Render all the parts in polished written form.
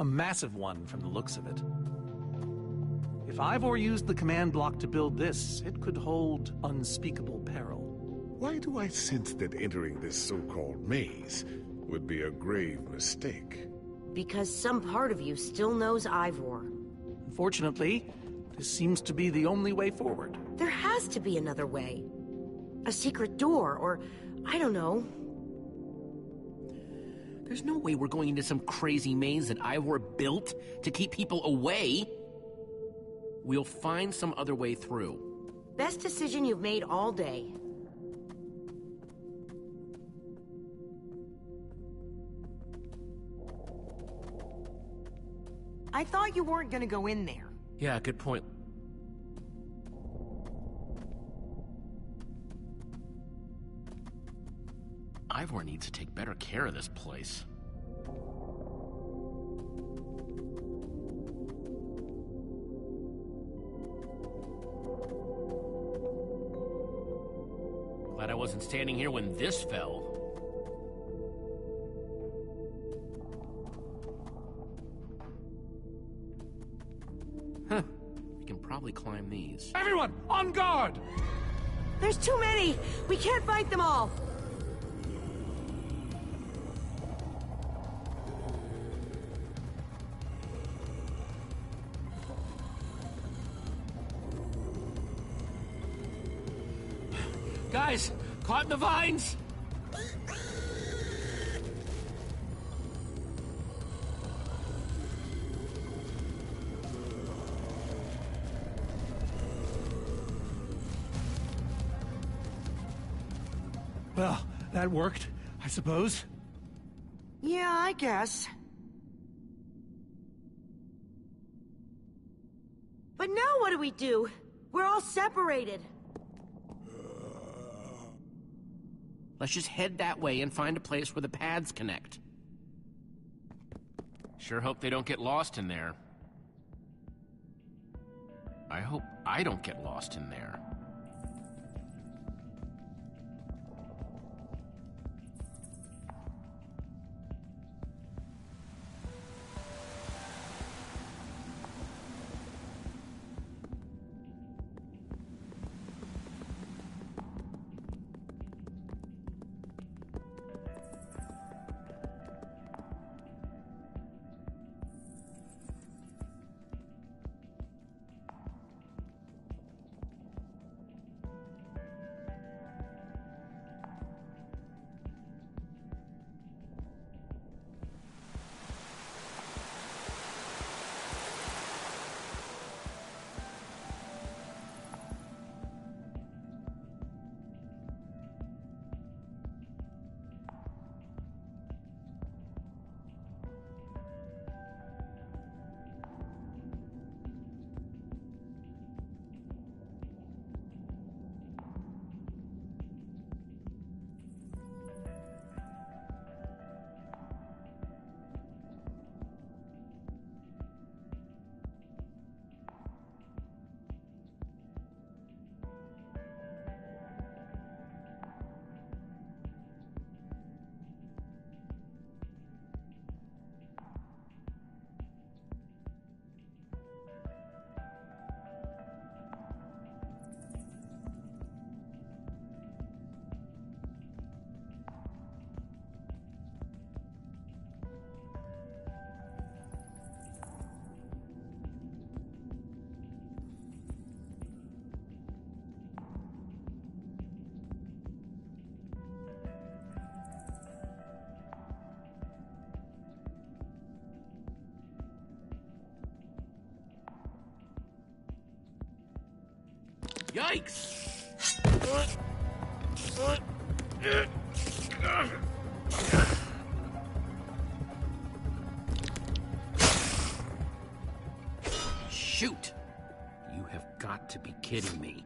A massive one from the looks of it. If Ivor used the command block to build this, it could hold unspeakable peril. Why do I sense that entering this so-called maze would be a grave mistake? Because some part of you still knows Ivor. Unfortunately, this seems to be the only way forward. There has to be another way. A secret door, or I don't know. There's no way we're going into some crazy maze that Ivor built to keep people away. We'll find some other way through. Best decision you've made all day. I thought you weren't gonna go in there. Yeah, good point. Ivor needs to take better care of this place. Glad I wasn't standing here when this fell. Huh. We can probably climb these. Everyone, on guard! There's too many! We can't fight them all! Guys, caught in the vines! Well, that worked, I suppose. Yeah, I guess. But now what do we do? We're all separated. Let's just head that way and find a place where the paths connect. Sure hope they don't get lost in there. I hope I don't get lost in there. Yikes! Shoot! You have got to be kidding me.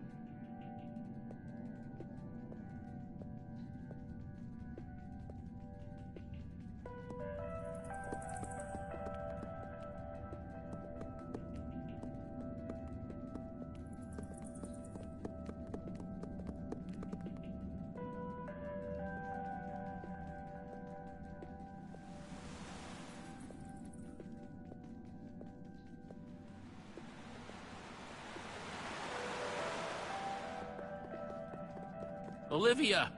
Olivia!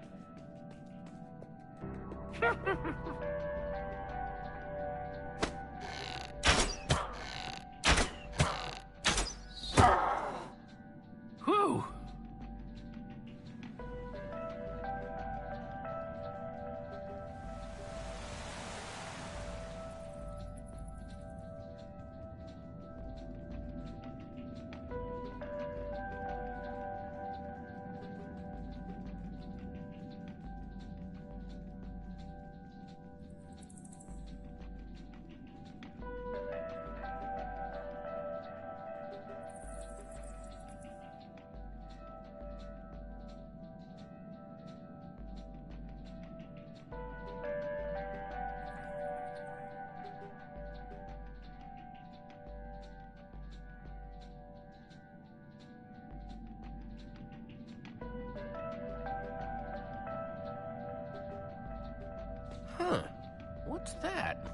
Whew! Huh. What's that?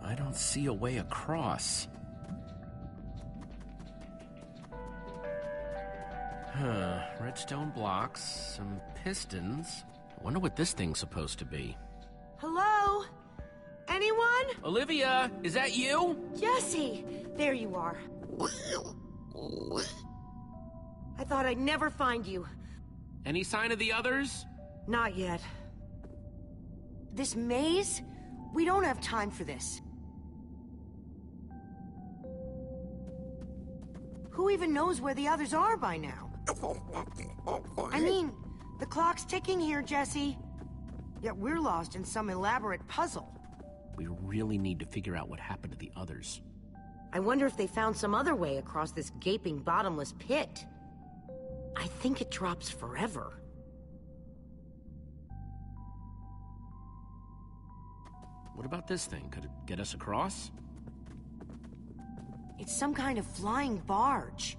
I don't see a way across. Redstone blocks, some pistons. I wonder what this thing's supposed to be. Hello? Anyone? Olivia, is that you? Jesse! There you are. I thought I'd never find you. Any sign of the others? Not yet. This maze? We don't have time for this. Who even knows where the others are by now? I mean, the clock's ticking here, Jesse. Yet we're lost in some elaborate puzzle. We really need to figure out what happened to the others. I wonder if they found some other way across this gaping bottomless pit. I think it drops forever. What about this thing? Could it get us across? It's some kind of flying barge.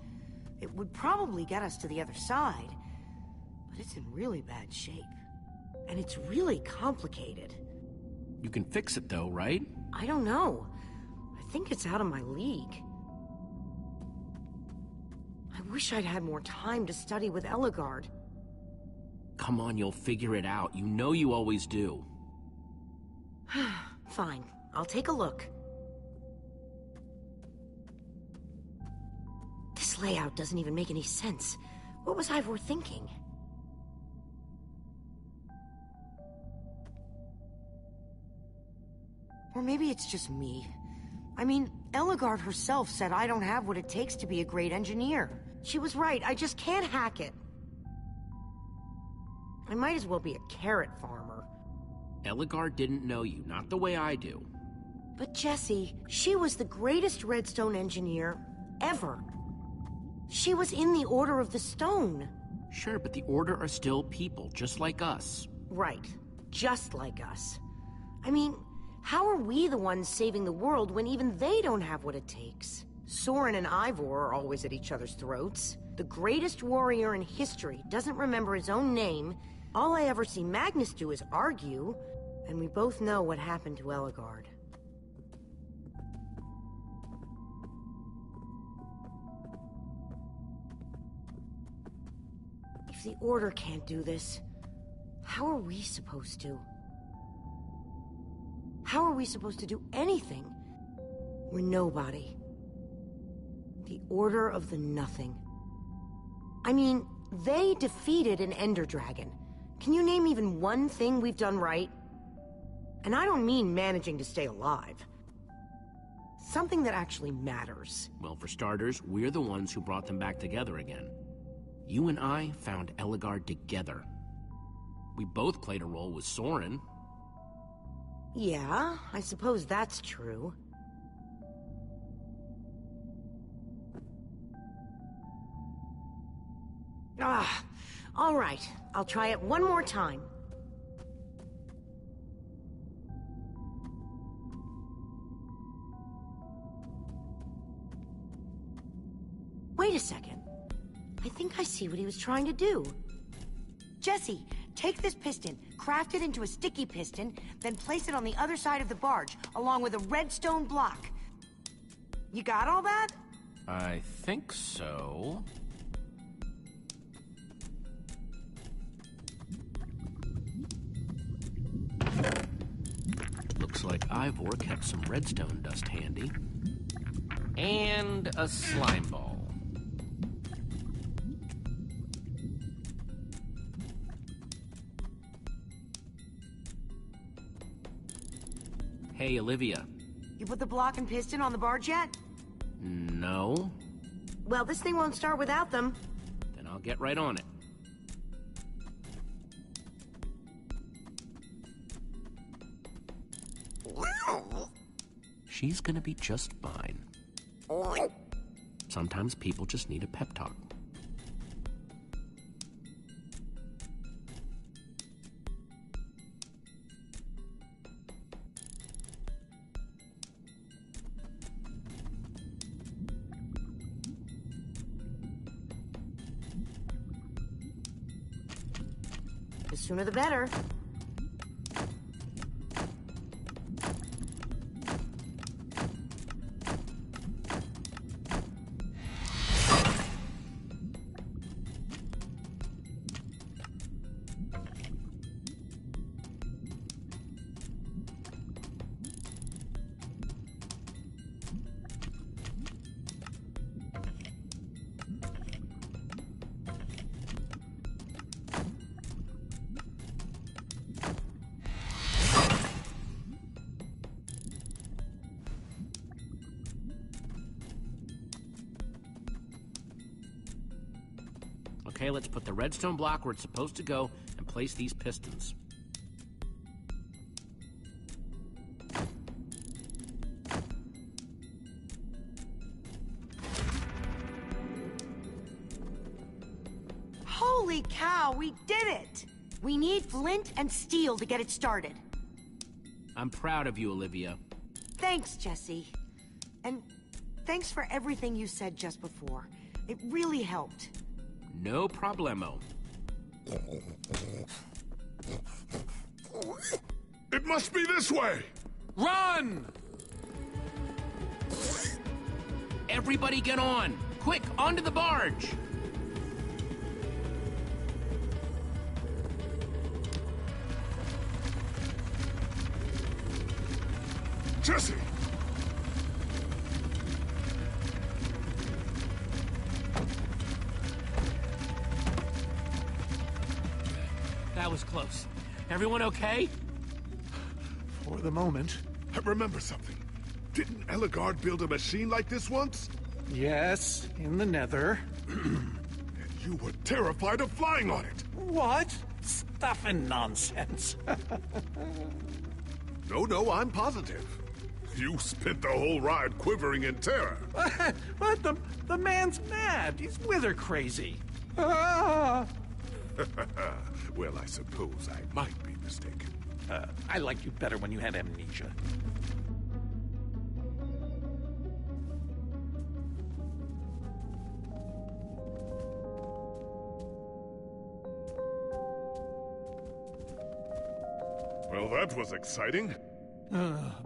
It would probably get us to the other side, but it's in really bad shape. And it's really complicated. You can fix it though, right? I don't know. I think it's out of my league. I wish I'd had more time to study with Ellegaard. Come on, you'll figure it out. You know you always do. Fine, I'll take a look. This layout doesn't even make any sense. What was Ivor thinking? Or maybe it's just me. I mean, Ellegaard herself said I don't have what it takes to be a great engineer. She was right, I just can't hack it. I might as well be a carrot farmer. Ellegaard didn't know you, not the way I do. But Jesse, she was the greatest redstone engineer ever. She was in the Order of the Stone. Sure, but the Order are still people, just like us. Right, just like us. I mean, how are we the ones saving the world when even they don't have what it takes? Soren and Ivor are always at each other's throats. The greatest warrior in history doesn't remember his own name. All I ever see Magnus do is argue, and we both know what happened to Ellegaard. If the Order can't do this, how are we supposed to? How are we supposed to do anything? We're nobody. The Order of the Nothing. I mean, they defeated an Ender Dragon. Can you name even one thing we've done right? And I don't mean managing to stay alive. Something that actually matters. Well, for starters, we're the ones who brought them back together again. You and I found Ellegaard together. We both played a role with Soren. Yeah, I suppose that's true. All right. I'll try it one more time. Wait a second. I think I see what he was trying to do. Jesse, take this piston, craft it into a sticky piston, then place it on the other side of the barge, along with a redstone block. You got all that? I think so. Looks like Ivor kept some redstone dust handy. And a slime ball. Hey, Olivia. You put the block and piston on the barge yet? No. Well, this thing won't start without them. Then I'll get right on it. She's gonna be just fine. Sometimes people just need a pep talk. The sooner the better. Okay, let's put the redstone block where it's supposed to go and place these pistons. Holy cow, we did it! We need flint and steel to get it started. I'm proud of you, Olivia. Thanks, Jesse. And thanks for everything you said just before. It really helped. No problemo. It must be this way! Run! Everybody get on! Quick, onto the barge! Jesse! That was close. Everyone okay? For the moment. I remember something. Didn't Ellegaard build a machine like this once? Yes, in the Nether. And you were terrified of flying on it. What? Stuff and nonsense. No, I'm positive. You spent the whole ride quivering in terror. What? The man's mad. He's wither crazy. Ah! Well, I suppose I might be mistaken. I liked you better when you had amnesia. Well, that was exciting.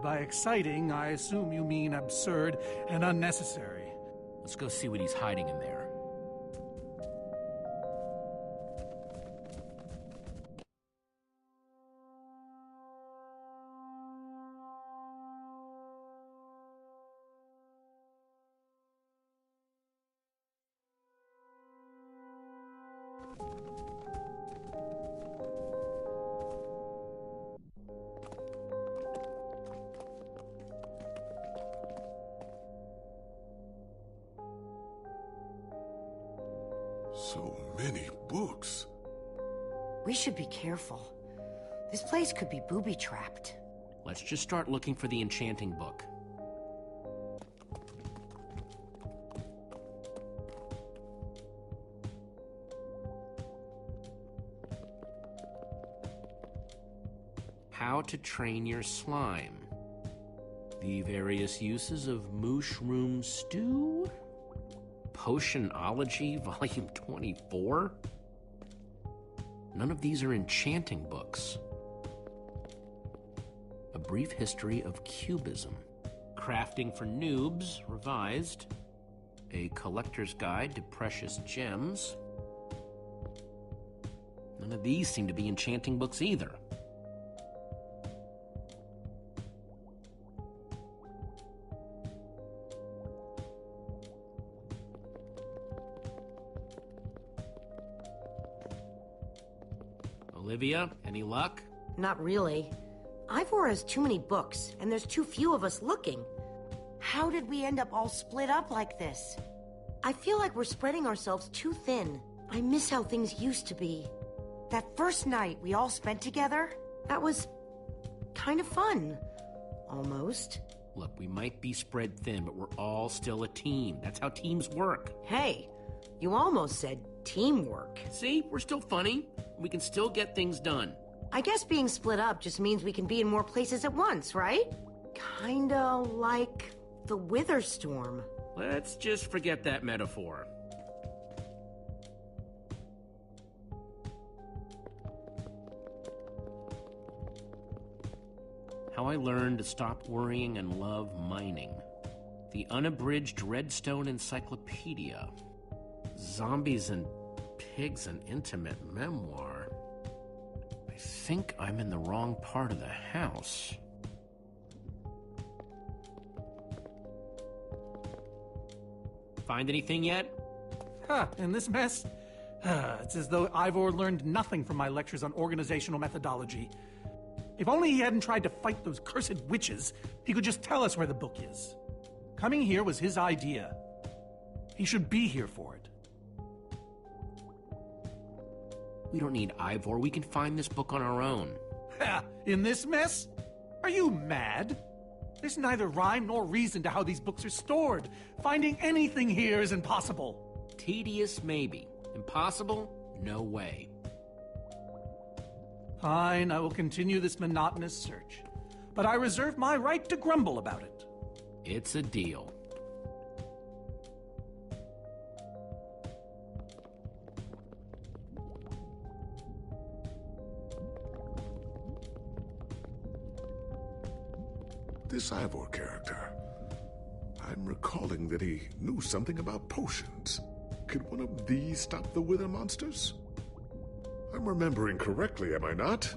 By exciting, I assume you mean absurd and unnecessary. Let's go see what he's hiding in there. So many books. We should be careful. This place could be booby-trapped. Let's just start looking for the enchanting book. How to train your slime. The various uses of mushroom stew. Potionology, Volume 24? None of these are enchanting books. A Brief History of Cubism. Crafting for Noobs, revised. A Collector's Guide to Precious Gems. None of these seem to be enchanting books either. Olivia, any luck? Not really. Ivor has too many books, and there's too few of us looking. How did we end up all split up like this? I feel like we're spreading ourselves too thin. I miss how things used to be. That first night we all spent together, that was kind of fun. Almost. Look, we might be spread thin, but we're all still a team. That's how teams work. Hey, you almost said teamwork. See, we're still funny. We can still get things done. I guess being split up just means we can be in more places at once, right? Kinda like the Wither Storm. Let's just forget that metaphor. How I Learned to Stop Worrying and Love Mining. The Unabridged Redstone Encyclopedia. Zombies and Pigs, an Intimate Memoir. I think I'm in the wrong part of the house. Find anything yet? In this mess? It's as though Ivor learned nothing from my lectures on organizational methodology. If only he hadn't tried to fight those cursed witches, he could just tell us where the book is. Coming here was his idea. He should be here for it. We don't need Ivor. We can find this book on our own. In this mess? Are you mad? There's neither rhyme nor reason to how these books are stored. Finding anything here is impossible. Tedious, maybe. Impossible? No way. Fine, I will continue this monotonous search. But I reserve my right to grumble about it. It's a deal. This Ivor character. I'm recalling that he knew something about potions. Could one of these stop the Wither monsters? I'm remembering correctly, am I not?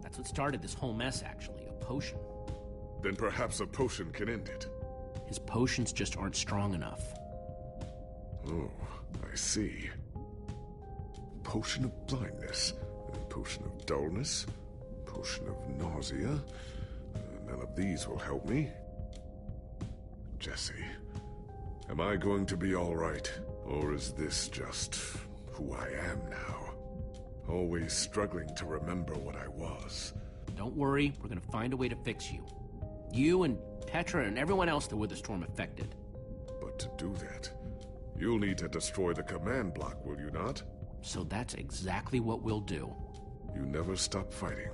That's what started this whole mess, actually. A potion. Then perhaps a potion can end it. His potions just aren't strong enough. Oh, I see. Potion of blindness, a potion of dullness, potion of nausea. None of these will help me. Jesse, am I going to be all right? Or is this just who I am now? Always struggling to remember what I was. Don't worry, we're gonna find a way to fix you. You and Petra and everyone else the Witherstorm affected. But to do that, you'll need to destroy the command block, will you not? So that's exactly what we'll do. You never stop fighting.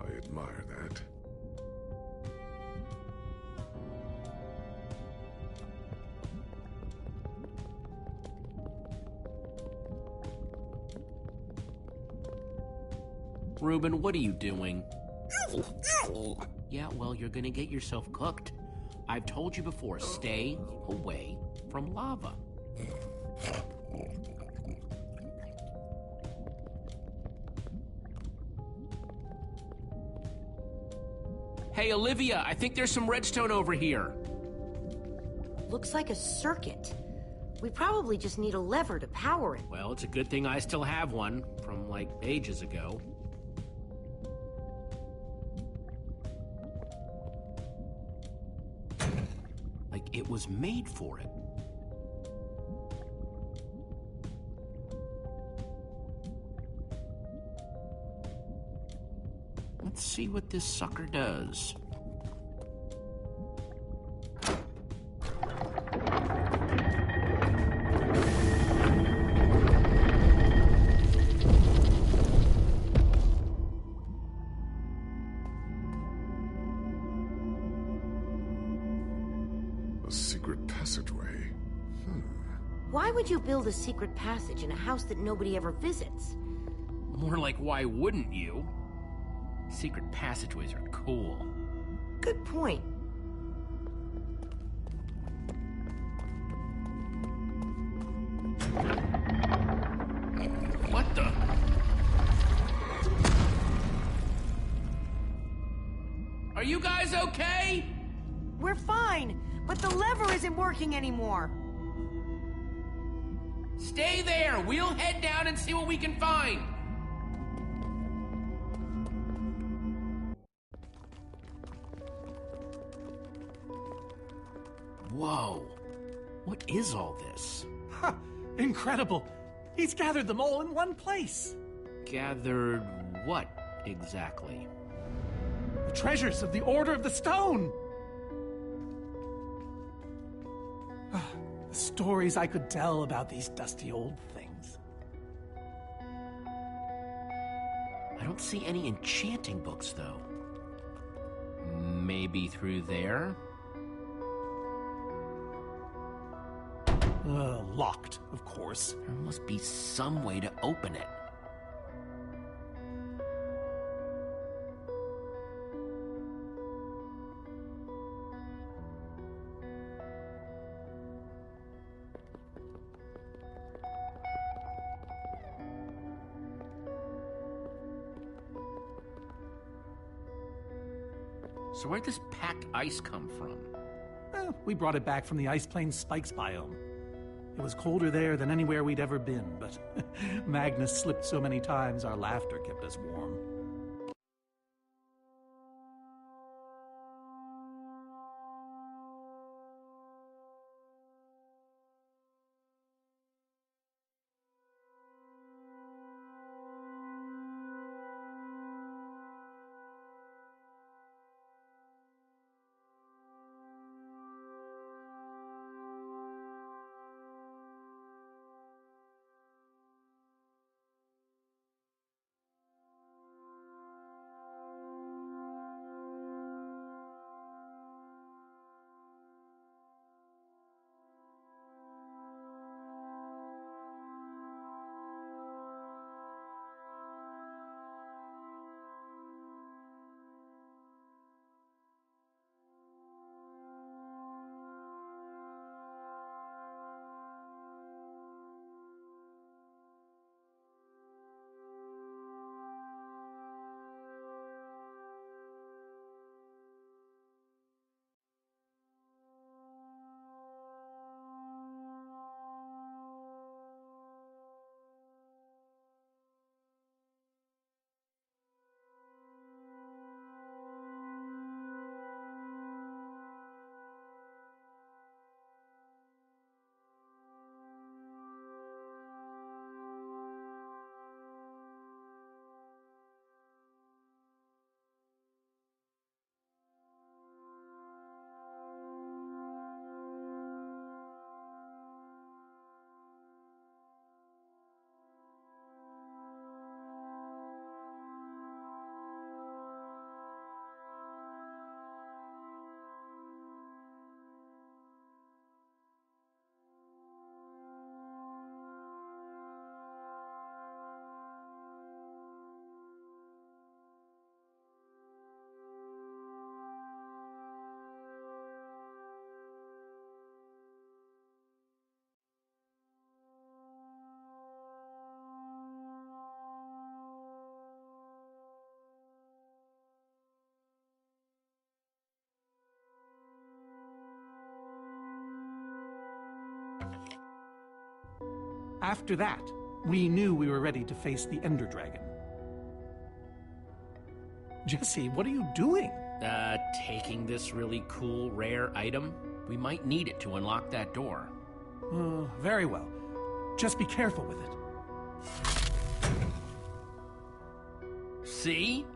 I admire that. Reuben, what are you doing? Yeah, well, you're gonna get yourself cooked. I've told you before, stay away from lava. Hey, Olivia, I think there's some redstone over here. Looks like a circuit. We probably just need a lever to power it. Well, it's a good thing I still have one from, like, ages ago. Like, it was made for it. Let's see what this sucker does. Why would you build a secret passage in a house that nobody ever visits? More like, why wouldn't you? Secret passageways are cool. Good point. What the? Are you guys okay? We're fine, but the lever isn't working anymore. Stay there. We'll head down and see what we can find. Whoa. What is all this? Ha! Incredible! He's gathered them all in one place. Gathered what exactly? The treasures of the Order of the Stone! The stories I could tell about these dusty old things. I don't see any enchanting books, though. Maybe through there? Locked, of course. There must be some way to open it. So where'd this packed ice come from? We brought it back from the Ice Plains Spikes biome. It was colder there than anywhere we'd ever been, but Magnus slipped so many times our laughter kept us warm. After that, we knew we were ready to face the Ender Dragon. Jesse, what are you doing? Taking this really cool, rare item. We might need it to unlock that door. Very well. Just be careful with it. See?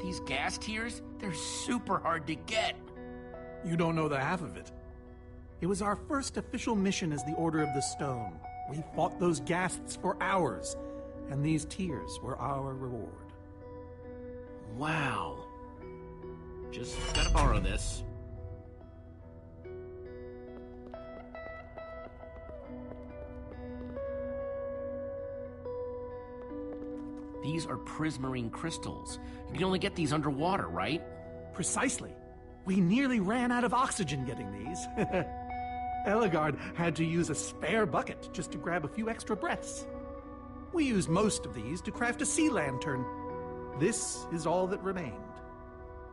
These gas tiers, they're super hard to get. You don't know the half of it. It was our first official mission as the Order of the Stone. We fought those ghasts for hours, and these tears were our reward. Wow. Just gotta borrow this. These are prismarine crystals. You can only get these underwater, right? Precisely. We nearly ran out of oxygen getting these. Eligard had to use a spare bucket just to grab a few extra breaths. We used most of these to craft a sea lantern. This is all that remained.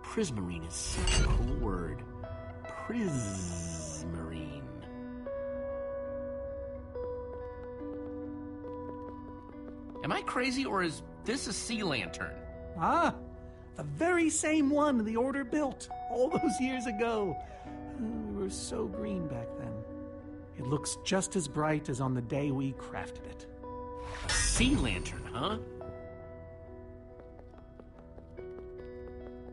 Prismarine is such a cool word. Prismarine. Am I crazy, or is this a sea lantern? Ah, the very same one the Order built all those years ago. We were so green back then. It looks just as bright as on the day we crafted it. A sea lantern, huh?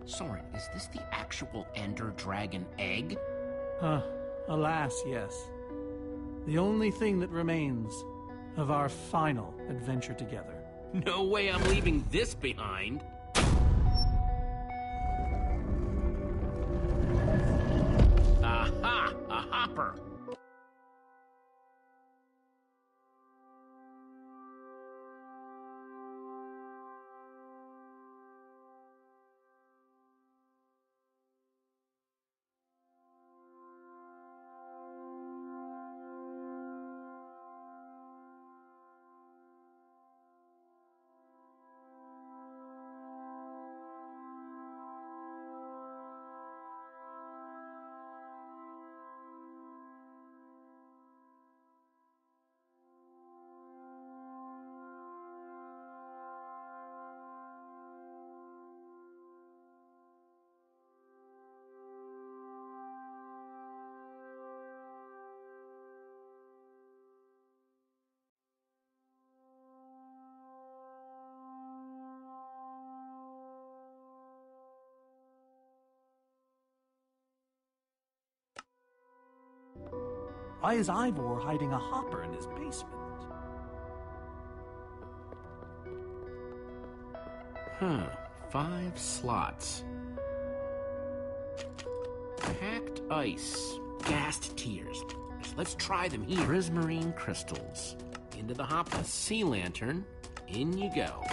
Soren, is this the actual Ender Dragon egg? Alas, yes. The only thing that remains of our final adventure together. No way I'm leaving this behind. Aha! A hopper! Why is Ivor hiding a hopper in his basement? Huh. 5 slots. Packed ice. Gassed tears. Let's try them here. Prismarine crystals. Into the hopper. Sea lantern. In you go.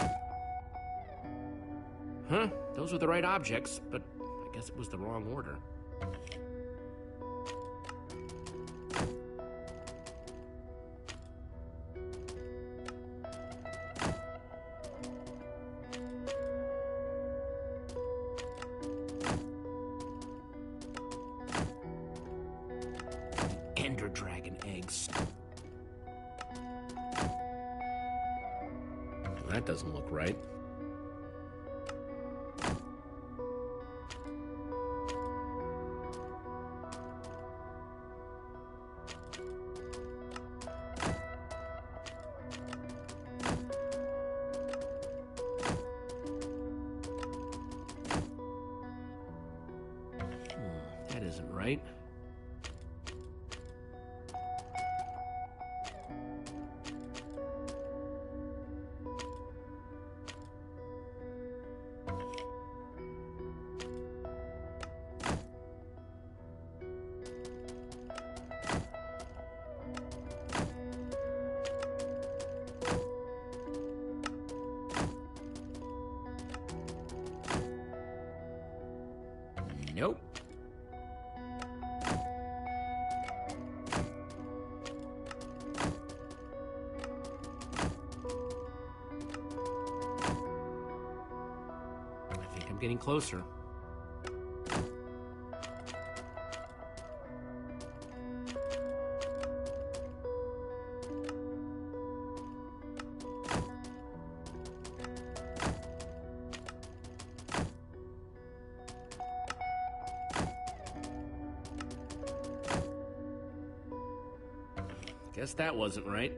Huh. Those were the right objects, but I guess it was the wrong order. Ender Dragon eggs. That doesn't look right. That isn't right. Nope. I think I'm getting closer. Guess that wasn't right.